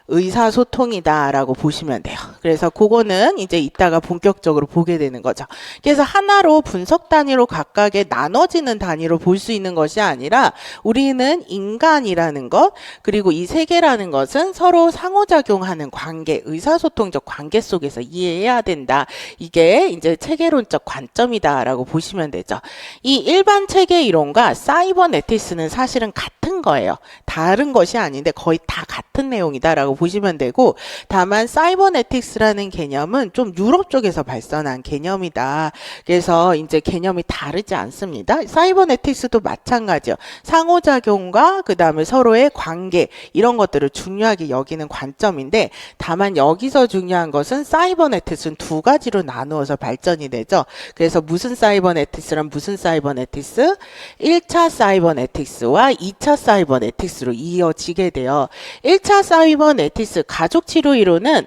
S1: 의사소통이다라고 보시면 돼요. 그래서 그거는 이제 이따가 본격적으로 보게 되는 거죠. 그래서 하나로 분석 단위로 각각의 나눠지는 단위로 볼 수 있는 것이 아니라 우리는 인간이라는 것, 그리고 이 세계라는 것은 서로 상호작용하는 관계, 의사소통적 관계 속에서 이해해야 된다. 이게 이제 체계론적 관점이다라고 보시면 되죠. 이 일반 체계 이론과 사이버네티스는 사실은 같은 거예요. 다른 것이 아닌데 거의 다 같은 내용이다라고 보시면 되고, 다만 사이버네틱스라는 개념은 좀 유럽 쪽에서 발전한 개념이다. 그래서 이제 개념이 다르지 않습니다. 사이버네틱스도 마찬가지요. 상호작용과 그 다음에 서로의 관계, 이런 것들을 중요하게 여기는 관점인데, 다만 여기서 중요한 것은 사이버네틱스는 두 가지로 나누어서 발전이 되죠. 그래서 무슨 사이버네틱스란 무슨 사이버네틱스? 1차 사이버네틱스와 2차 사이버네틱스로 이어지게 돼요. 1차 사이버네틱스 가족치료 이론은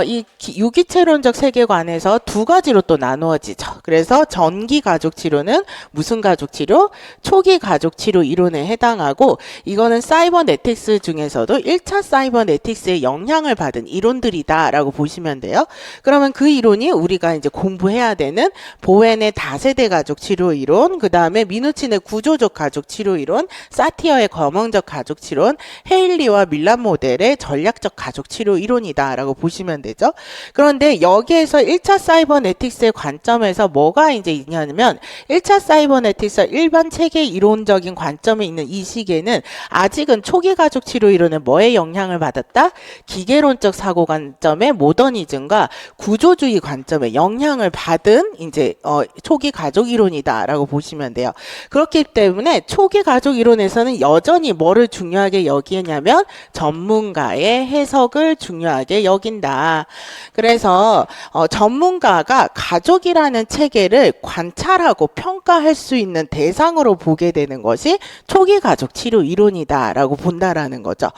S1: 이 유기체론적 세계관에서 두 가지로 또 나누어지죠. 그래서 전기 가족치료는 무슨 가족치료? 초기 가족치료 이론에 해당하고, 이거는 사이버네틱스 중에서도 1차 사이버네틱스의 영향을 받은 이론들이다라고 보시면 돼요. 그러면 그 이론이 우리가 이제 공부해야 되는 보웬의 다세대 가족치료 이론, 그 다음에 미누친의 구조적 가족치료 이론, 사티어의 거명적 가족치료론, 헤일리와 밀란 모델의 전략적 가족치료 이론이다라고 보시면 되죠. 그죠? 그런데 여기에서 1차 사이버네틱스의 관점에서 뭐가 이제 있냐면 1차 사이버네틱스 일반 체계 이론적인 관점에 있는 이 시기에는 아직은 초기 가족 치료 이론은 뭐에 영향을 받았다? 기계론적 사고 관점의 모더니즘과 구조주의 관점에 영향을 받은 이제 초기 가족 이론이다라고 보시면 돼요. 그렇기 때문에 초기 가족 이론에서는 여전히 뭐를 중요하게 여기냐면 전문가의 해석을 중요하게 여긴다. 그래서 전문가가 가족이라는 체계를 관찰하고 평가할 수 있는 대상으로 보게 되는 것이 초기 가족 치료 이론이다라고 본다라는 거죠.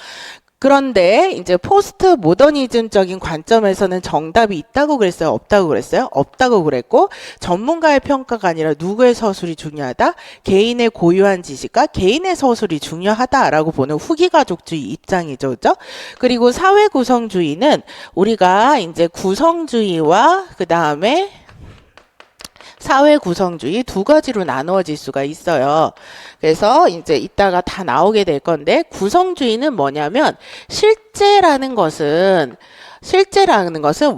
S1: 그런데 이제 포스트 모더니즘적인 관점에서는 정답이 있다고 그랬어요? 없다고 그랬어요? 없다고 그랬고 전문가의 평가가 아니라 누구의 서술이 중요하다? 개인의 고유한 지식과 개인의 서술이 중요하다라고 보는 후기 가족주의 입장이죠. 그죠? 그리고 사회 구성주의는 우리가 이제 구성주의와 그다음에 사회 구성주의 두 가지로 나누어질 수가 있어요. 그래서 이제 이따가 다 나오게 될 건데 구성주의는 뭐냐면 실제라는 것은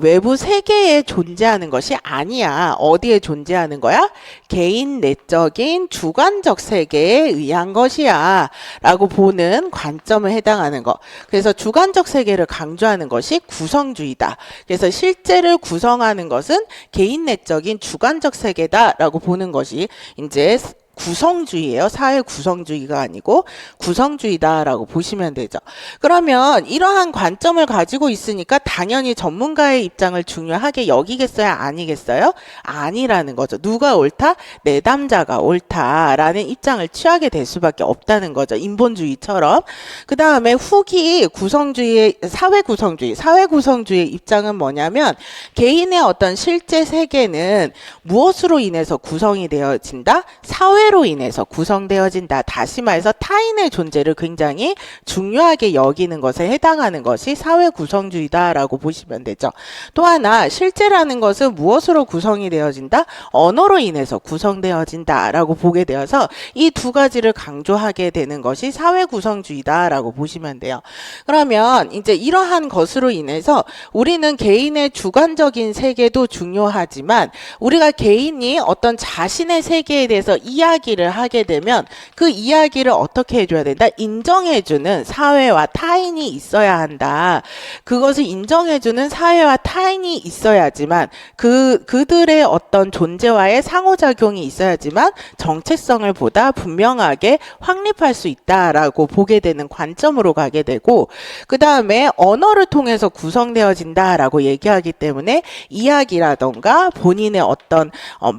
S1: 외부 세계에 존재하는 것이 아니야. 어디에 존재하는 거야? 개인 내적인 주관적 세계에 의한 것이야. 라고 보는 관점을 해당하는 거. 그래서 주관적 세계를 강조하는 것이 구성주의다. 그래서 실제를 구성하는 것은 개인 내적인 주관적 세계다. 라고 보는 것이 이제 구성주의예요. 사회 구성주의가 아니고 구성주의다라고 보시면 되죠. 그러면 이러한 관점을 가지고 있으니까 당연히 전문가의 입장을 중요하게 여기겠어요? 아니겠어요? 아니라는 거죠. 누가 옳다? 내담자가 옳다라는 입장을 취하게 될 수밖에 없다는 거죠. 인본주의처럼. 그 다음에 후기 구성주의의 사회 구성주의 입장은 뭐냐면 개인의 어떤 실제 세계는 무엇으로 인해서 구성이 되어진다? 사회로 인해서 구성되어진다. 다시 말해서 타인의 존재를 굉장히 중요하게 여기는 것에 해당하는 것이 사회 구성주의다라고 보시면 되죠. 또 하나 실제라는 것은 무엇으로 구성이 되어진다? 언어로 인해서 구성되어진다라고 보게 되어서 이 두 가지를 강조하게 되는 것이 사회 구성주의다라고 보시면 돼요. 그러면 이제 이러한 것으로 인해서 우리는 개인의 주관적인 세계도 중요하지만 우리가 개인이 어떤 자신의 세계에 대해서 이야기를 하게 되면 그 이야기를 어떻게 해줘야 된다? 인정해주는 사회와 타인이 있어야 한다. 그것을 인정해주는 사회와 타인이 있어야지만 그들의 어떤 존재와의 상호작용이 있어야지만 정체성을 보다 분명하게 확립할 수 있다라고 보게 되는 관점으로 가게 되고 그 다음에 언어를 통해서 구성되어진다라고 얘기하기 때문에 이야기라던가 본인의 어떤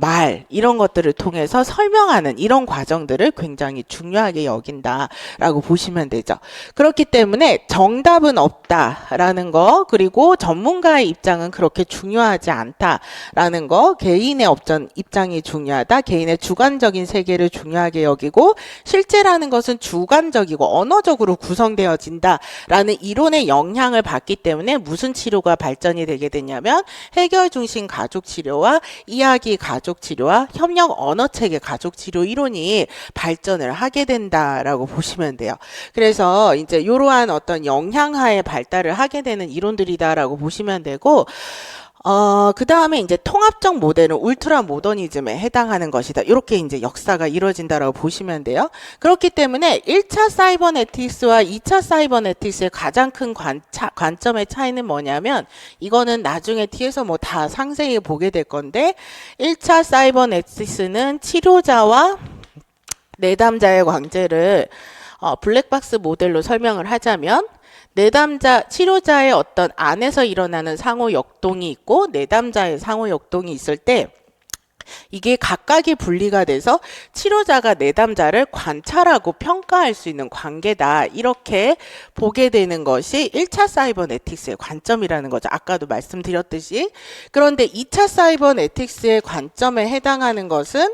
S1: 말 이런 것들을 통해서 설명하는 이런 과정들을 굉장히 중요하게 여긴다라고 보시면 되죠. 그렇기 때문에 정답은 없다라는 거 그리고 전문가의 입장은 그렇게 중요하지 않다라는 거 개인의 어떤 입장이 중요하다. 개인의 주관적인 세계를 중요하게 여기고 실제라는 것은 주관적이고 언어적으로 구성되어진다라는 이론의 영향을 받기 때문에 무슨 치료가 발전이 되게 되냐면 해결 중심 가족 치료와 이야기 가족 치료와 협력 언어 체계 가족 치료 이론이 발전을 하게 된다라고 보시면 돼요. 그래서 이제 이러한 어떤 영향하에 발달을 하게 되는 이론들이다라고 보시면 되고 그 다음에 이제 통합적 모델은 울트라 모더니즘에 해당하는 것이다. 이렇게 이제 역사가 이루어진다라고 보시면 돼요. 그렇기 때문에 1차 사이버네틱스와 2차 사이버네틱스의 가장 큰 관점의 차이는 뭐냐면 이거는 나중에 뒤에서 뭐 다 상세히 보게 될 건데 1차 사이버네틱스는 치료자와 내담자의 관계를 블랙박스 모델로 설명을 하자면 치료자의 어떤 안에서 일어나는 상호 역동이 있고 내담자의 상호 역동이 있을 때 이게 각각이 분리가 돼서 치료자가 내담자를 관찰하고 평가할 수 있는 관계다. 이렇게 보게 되는 것이 1차 사이버네틱스의 관점이라는 거죠. 아까도 말씀드렸듯이. 그런데 2차 사이버네틱스의 관점에 해당하는 것은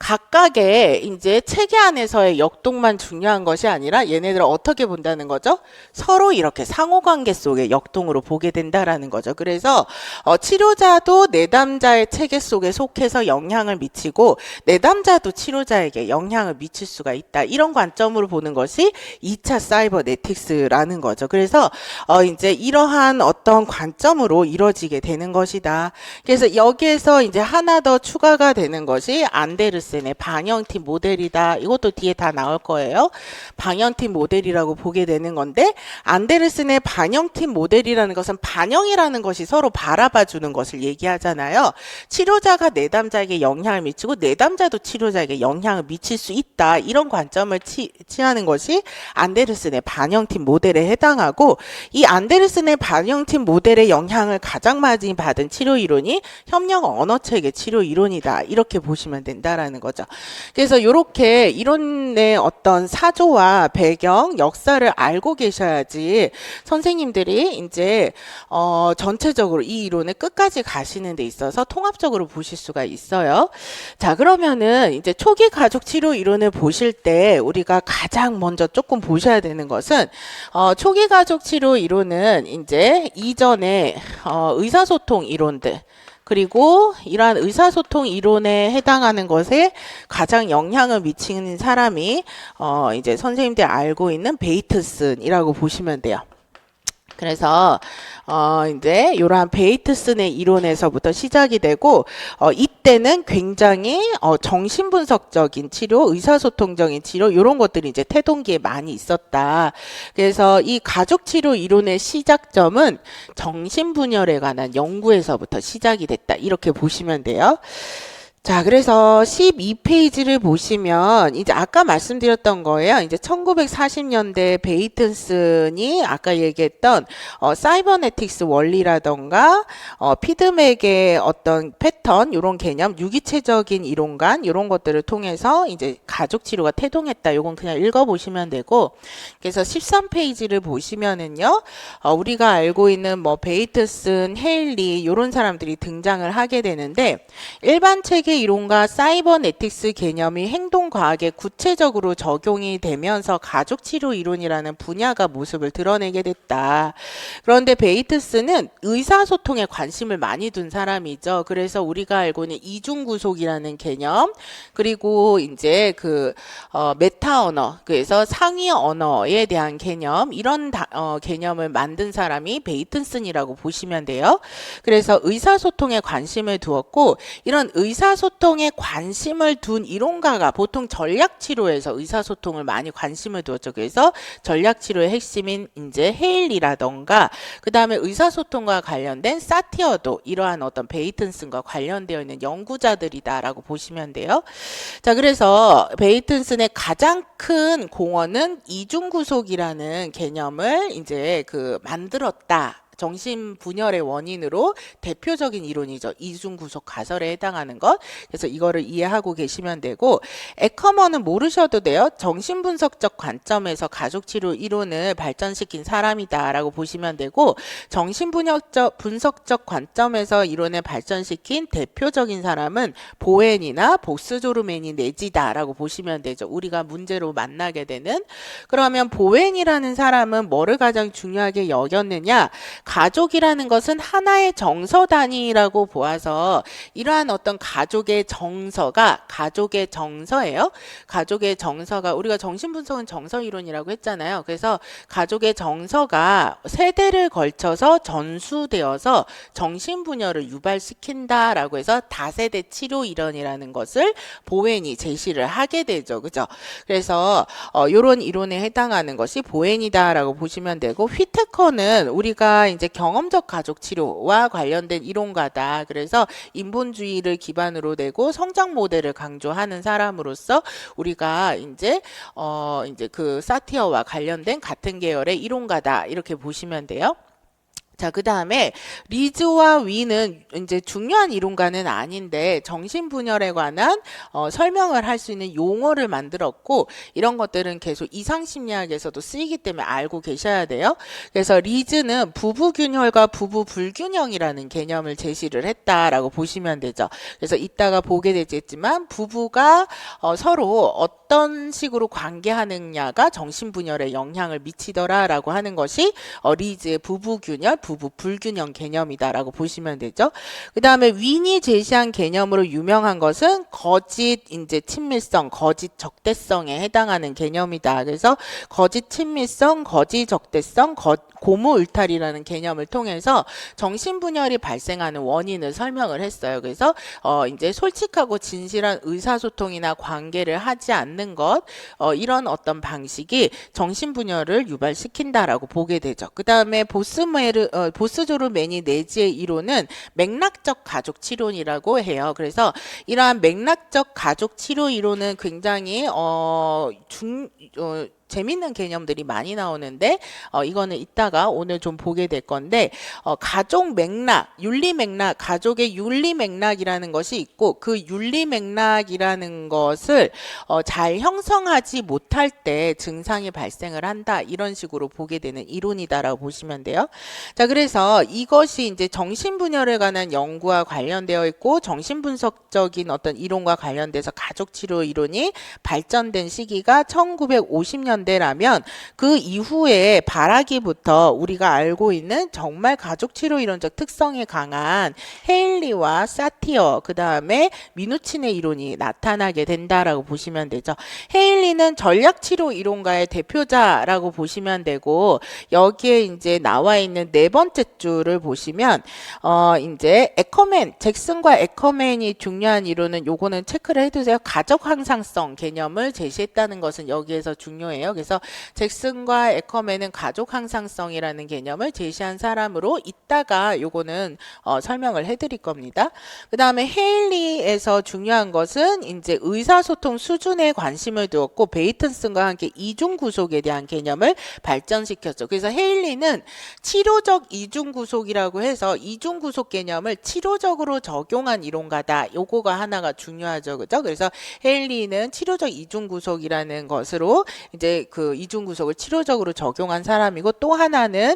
S1: 각각의 이제 체계 안에서의 역동만 중요한 것이 아니라 얘네들을 어떻게 본다는 거죠? 서로 이렇게 상호관계 속의 역동으로 보게 된다라는 거죠. 그래서 치료자도 내담자의 체계 속에 속해서 영향을 미치고 내담자도 치료자에게 영향을 미칠 수가 있다. 이런 관점으로 보는 것이 2차 사이버네틱스라는 거죠. 그래서 이제 이러한 어떤 관점으로 이루어지게 되는 것이다. 그래서 여기에서 이제 하나 더 추가가 되는 것이 안데르센의 방향팀 모델이다. 이것도 뒤에 다 나올 거예요. 방향팀 모델이라고 보게 되는 건데, 안데르센의 방향팀 모델이라는 것은 반영이라는 것이 서로 바라봐 주는 것을 얘기하잖아요. 치료자가 내담자에게 영향을 미치고 내담자도 치료자에게 영향을 미칠 수 있다. 이런 관점을 취하는 것이 안데르센의 반영팀 모델에 해당하고, 이 안데르센의 반영팀 모델의 영향을 가장 많이 받은 치료 이론이 협력 언어체계 치료 이론이다. 이렇게 보시면 된다라는 거죠. 그래서 이렇게 이론의 어떤 사조와 배경, 역사를 알고 계셔야지 선생님들이 이제 전체적으로 이 이론을 끝까지 가시는 데 있어서 통합적으로 보실 수가 있어요. 자, 그러면은 이제 초기 가족 치료 이론을 보실 때 우리가 가장 먼저 조금 보셔야 되는 것은 초기 가족 치료 이론은 이제 이전에 의사소통 이론들, 그리고 이러한 의사소통 이론에 해당하는 것에 가장 영향을 미치는 사람이 이제 선생님들이 알고 있는 베이트슨이라고 보시면 돼요. 그래서 이제 이러한 베이트슨의 이론에서부터 시작이 되고 이때는 굉장히 정신분석적인 치료, 의사소통적인 치료 이런 것들이 이제 태동기에 많이 있었다. 그래서 이 가족치료 이론의 시작점은 정신분열에 관한 연구에서부터 시작이 됐다. 이렇게 보시면 돼요. 자, 그래서 12페이지를 보시면 이제 아까 말씀드렸던 거예요. 이제 1940년대 베이튼슨이 아까 얘기했던 사이버네틱스 원리라던가 피드백의 어떤 패턴 이런 개념, 유기체적인 이론관 이런 것들을 통해서 이제 가족 치료가 태동했다. 요건 그냥 읽어 보시면 되고, 그래서 13페이지를 보시면은요. 우리가 알고 있는 뭐 베이튼슨, 헤일리 이런 사람들이 등장을 하게 되는데, 일반 체계 이론과 사이버네틱스 개념이 행동과학에 구체적으로 적용이 되면서 가족치료 이론이라는 분야가 모습을 드러내게 됐다. 그런데 베이트스는 의사소통에 관심을 많이 둔 사람이죠. 그래서 우리가 알고 있는 이중구속이라는 개념, 그리고 이제 그 메타 언어, 그래서 상위 언어에 대한 개념, 이런 개념을 만든 사람이 베이튼슨이라고 보시면 돼요. 그래서 의사소통에 관심을 두었고, 이런 의사소통에 관심을 둔 이론가가 보통 전략치료에서 의사소통을 많이 관심을 두었죠. 그래서 전략치료의 핵심인 이제 헤일리라던가 그 다음에 의사소통과 관련된 사티어도 이러한 어떤 베이튼슨과 관련되어 있는 연구자들이다라고 보시면 돼요. 자, 그래서 베이튼슨의 가장 큰 공헌은 이중구속이라는 개념을 이제 만들었다. 정신분열의 원인으로 대표적인 이론이죠. 이중구속 가설에 해당하는 것. 그래서 이거를 이해하고 계시면 되고, 에커먼은 모르셔도 돼요. 정신분석적 관점에서 가족치료 이론을 발전시킨 사람이다라고 보시면 되고, 정신분석적 관점에서 이론을 발전시킨 대표적인 사람은 보웬이나 보스조르메니 네지다라고 보시면 되죠. 우리가 문제로 만나게 되는. 그러면 보웬이라는 사람은 뭐를 가장 중요하게 여겼느냐? 가족이라는 것은 하나의 정서 단위라고 보아서 이러한 어떤 가족의 정서가 가족의 정서예요. 가족의 정서가 우리가 정신분석은 정서 이론이라고 했잖아요. 그래서 가족의 정서가 세대를 걸쳐서 전수되어서 정신분열을 유발시킨다라고 해서 다세대 치료 이론이라는 것을 보웬이 제시를 하게 되죠. 그죠? 그래서 이런 이론에 해당하는 것이 보웬이다라고 보시면 되고, 휘테커는 우리가 이제 경험적 가족 치료와 관련된 이론가다. 그래서 인본주의를 기반으로 내고 성장 모델을 강조하는 사람으로서 우리가 이제 그 사티어와 관련된 같은 계열의 이론가다. 이렇게 보시면 돼요. 자, 그 다음에 리즈와 위는 이제 중요한 이론가는 아닌데 정신분열에 관한 설명을 할 수 있는 용어를 만들었고, 이런 것들은 계속 이상심리학에서도 쓰이기 때문에 알고 계셔야 돼요. 그래서 리즈는 부부균열과 부부불균형이라는 개념을 제시를 했다라고 보시면 되죠. 그래서 이따가 보게 되겠지만 부부가 서로 어떤 식으로 관계하느냐가 정신분열에 영향을 미치더라라고 하는 것이 리즈의 부부균열, 부부불균형 개념이다라고 보시면 되죠. 그 다음에 윈이 제시한 개념으로 유명한 것은 거짓 이제 친밀성, 거짓 적대성에 해당하는 개념이다. 그래서 거짓 친밀성, 거짓 적대성, 고무 울타리라는 개념을 통해서 정신분열이 발생하는 원인을 설명을 했어요. 그래서 이제 솔직하고 진실한 의사소통이나 관계를 하지 않는 것, 이런 어떤 방식이 정신분열을 유발시킨다라고 보게 되죠. 그 다음에 보스조르메니 네지의 이론은 맥락적 가족 치료이라고 해요. 그래서 이러한 맥락적 가족 치료 이론은 굉장히 재밌는 개념들이 많이 나오는데 이거는 이따가 오늘 좀 보게 될 건데, 가족 맥락, 윤리 맥락, 가족의 윤리 맥락이라는 것이 있고, 그 윤리 맥락이라는 것을 잘 형성하지 못할 때 증상이 발생을 한다, 이런 식으로 보게 되는 이론이다라고 보시면 돼요. 자, 그래서 이것이 이제 정신분열에 관한 연구와 관련되어 있고, 정신분석적인 어떤 이론과 관련돼서 가족치료 이론이 발전된 시기가 1950년 라면 그 이후에 발화기부터 우리가 알고 있는 정말 가족치료 이론적 특성에 강한 헤일리와 사티어, 그 다음에 미누친의 이론이 나타나게 된다라고 보시면 되죠. 헤일리는 전략치료 이론가의 대표자라고 보시면 되고, 여기에 이제 나와 있는 네 번째 줄을 보시면 이제 잭슨과 에커맨이 중요한 이론은, 요거는 체크를 해두세요. 가족 항상성 개념을 제시했다는 것은 여기에서 중요해요. 그래서 잭슨과 에커맨은 가족 항상성이라는 개념을 제시한 사람으로, 이따가 요거는 설명을 해드릴 겁니다. 그 다음에 헤일리에서 중요한 것은 이제 의사소통 수준에 관심을 두었고, 베이튼슨과 함께 이중구속에 대한 개념을 발전시켰죠. 그래서 헤일리는 치료적 이중구속이라고 해서 이중구속 개념을 치료적으로 적용한 이론가다. 요거가 하나가 중요하죠. 그죠? 그래서 헤일리는 치료적 이중구속이라는 것으로 이제 그 이중구속을 치료적으로 적용한 사람이고, 또 하나는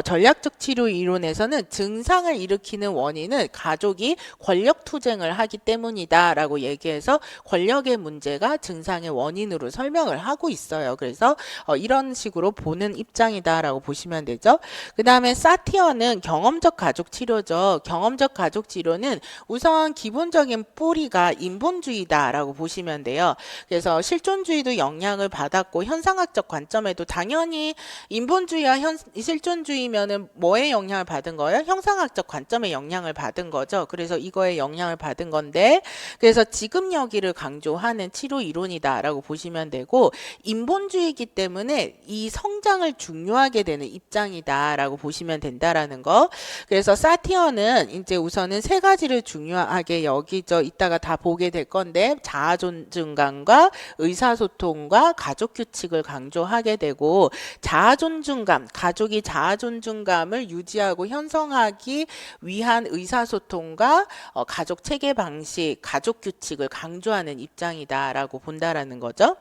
S1: 전략적 치료 이론에서는 증상을 일으키는 원인은 가족이 권력 투쟁을 하기 때문이다 라고 얘기해서 권력의 문제가 증상의 원인으로 설명을 하고 있어요. 그래서 이런 식으로 보는 입장이다 라고 보시면 되죠. 그 다음에 사티어는 경험적 가족 치료죠. 경험적 가족 치료는 우선 기본적인 뿌리가 인본주의다 라고 보시면 돼요. 그래서 실존주의도 영향을 받았고, 현상학적 관점에도 당연히 인본주의와 실존주의면은 뭐에 영향을 받은 거예요? 형상학적 관점에 영향을 받은 거죠. 그래서 이거에 영향을 받은 건데, 그래서 지금 여기를 강조하는 치료 이론이다라고 보시면 되고, 인본주의이기 때문에 이 성장을 중요하게 되는 입장이다라고 보시면 된다라는 거. 그래서 사티어는 이제 우선은 세 가지를 중요하게 여기죠. 이따가 다 보게 될 건데, 자아존중감과 의사소통과 가족 규칙을 강조하게 되고, 자아존중감, 가족이 자아존중감을 유지하고 형성하기 위한 의사소통과 가족 체계 방식, 가족 규칙을 강조하는 입장이다라고 본다라는 거죠.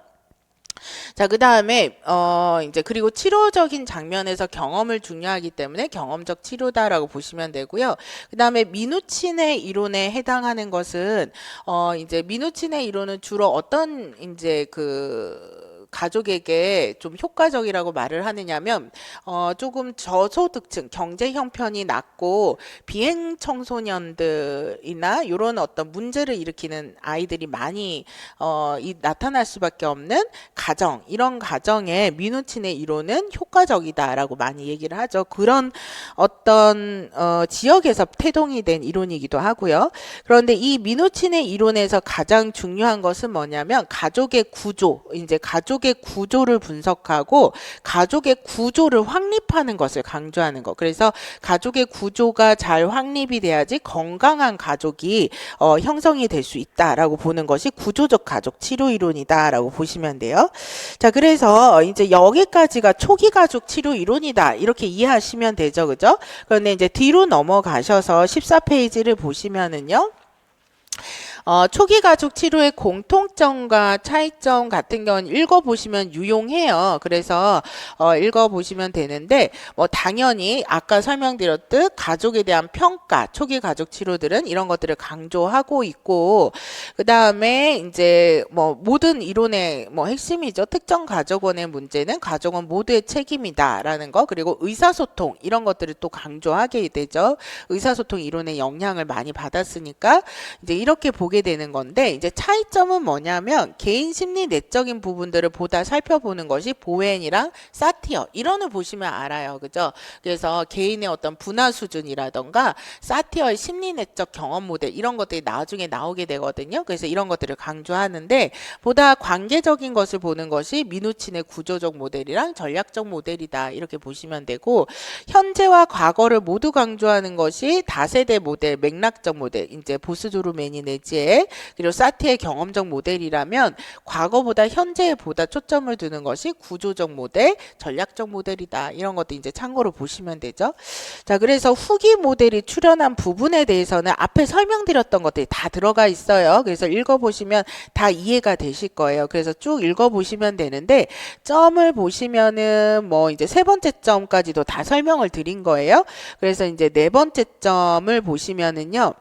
S1: 자, 그 다음에 이제 그리고 치료적인 장면에서 경험을 중요하기 때문에 경험적 치료다라고 보시면 되고요. 그 다음에 미누친의 이론에 해당하는 것은 이제 미누친의 이론은 주로 어떤 이제 그 가족에게 좀 효과적이라고 말을 하느냐면, 조금 저소득층, 경제 형편이 낮고 비행 청소년들이나 이런 어떤 문제를 일으키는 아이들이 많이 나타날 수밖에 없는 가정, 이런 가정에 미누친의 이론은 효과적이다라고 많이 얘기를 하죠. 그런 어떤 지역에서 태동이 된 이론이기도 하고요. 그런데 이 미누친의 이론에서 가장 중요한 것은 뭐냐면 가족의 구조, 이제 가족 가족의 구조를 분석하고 가족의 구조를 확립하는 것을 강조하는 거. 그래서 가족의 구조가 잘 확립이 돼야지 건강한 가족이 형성이 될 수 있다라고 보는 것이 구조적 가족 치료 이론이다라고 보시면 돼요. 자, 그래서 이제 여기까지가 초기 가족 치료 이론이다. 이렇게 이해하시면 되죠. 그죠? 그런데 이제 뒤로 넘어가셔서 14페이지를 보시면은요. 초기 가족 치료의 공통점과 차이점 같은 경우는 읽어보시면 유용해요. 그래서 읽어보시면 되는데 뭐 당연히 아까 설명드렸듯 가족에 대한 평가, 초기 가족 치료들은 이런 것들을 강조하고 있고 그 다음에 이제 뭐 모든 이론의 뭐 핵심이죠. 특정 가족원의 문제는 가족원 모두의 책임이다라는 거 그리고 의사소통 이런 것들을 또 강조하게 되죠. 의사소통 이론의 영향을 많이 받았으니까 이제 이렇게 보게 되는 건데 이제 차이점은 뭐냐면 개인 심리 내적인 부분들을 보다 살펴보는 것이 보웬이랑 사티어 이론을 보시면 알아요. 그죠? 그래서 개인의 어떤 분화 수준이라던가 사티어의 심리 내적 경험 모델 이런 것들이 나중에 나오게 되거든요. 그래서 이런 것들을 강조하는데 보다 관계적인 것을 보는 것이 미누친의 구조적 모델이랑 전략적 모델이다. 이렇게 보시면 되고 현재와 과거를 모두 강조하는 것이 다세대 모델, 맥락적 모델, 이제 보스조르메니 내지의 그리고 사티의 경험적 모델이라면 과거보다 현재에 보다 초점을 두는 것이 구조적 모델, 전략적 모델이다. 이런 것도 이제 참고로 보시면 되죠. 자, 그래서 후기 모델이 출현한 부분에 대해서는 앞에 설명드렸던 것들이 다 들어가 있어요. 그래서 읽어보시면 다 이해가 되실 거예요. 그래서 쭉 읽어보시면 되는데 점을 보시면은 뭐 이제 세 번째 점까지도 다 설명을 드린 거예요. 그래서 이제 네 번째 점을 보시면은요.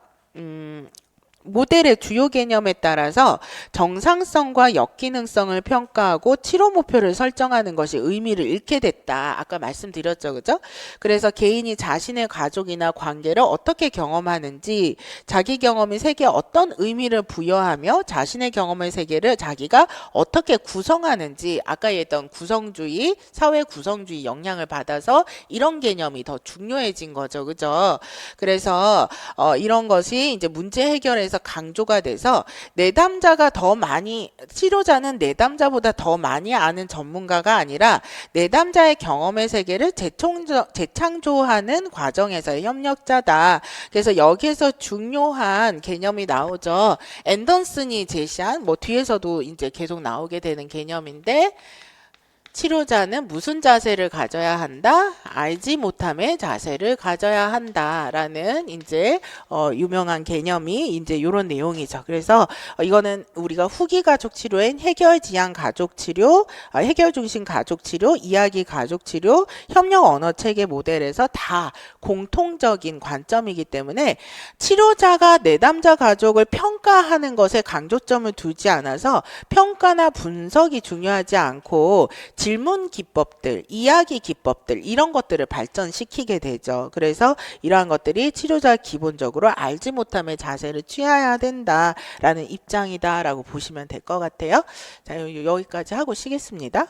S1: 모델의 주요 개념에 따라서 정상성과 역기능성을 평가하고 치료 목표를 설정하는 것이 의미를 잃게 됐다. 아까 말씀드렸죠. 그죠? 그래서 개인이 자신의 가족이나 관계를 어떻게 경험하는지 자기 경험이 세계에 어떤 의미를 부여하며 자신의 경험의 세계를 자기가 어떻게 구성하는지 아까 얘기했던 구성주의, 사회 구성주의 영향을 받아서 이런 개념이 더 중요해진 거죠. 그죠? 그래서 이런 것이 이제 문제 해결에서 강조가 돼서 내담자가 더 많이 치료자는 내담자보다 더 많이 아는 전문가가 아니라 내담자의 경험의 세계를 재창조하는 과정에서의 협력자다. 그래서 여기에서 중요한 개념이 나오죠. 앤던슨이 제시한 뭐 뒤에서도 이제 계속 나오게 되는 개념인데 치료자는 무슨 자세를 가져야 한다? 알지 못함의 자세를 가져야 한다라는 이제 유명한 개념이 이제 이런 내용이죠. 그래서 이거는 우리가 후기 가족 치료엔 해결 지향 가족 치료, 해결 중심 가족 치료, 이야기 가족 치료, 협력 언어 체계 모델에서 다 공통적인 관점이기 때문에 치료자가 내담자 가족을 평가하는 것에 강조점을 두지 않아서 평가나 분석이 중요하지 않고 질문 기법들, 이야기 기법들 이런 것들을 발전시키게 되죠. 그래서 이러한 것들이 치료자가 기본적으로 알지 못함의 자세를 취해야 된다라는 입장이다라고 보시면 될 것 같아요. 자, 여기까지 하고 쉬겠습니다.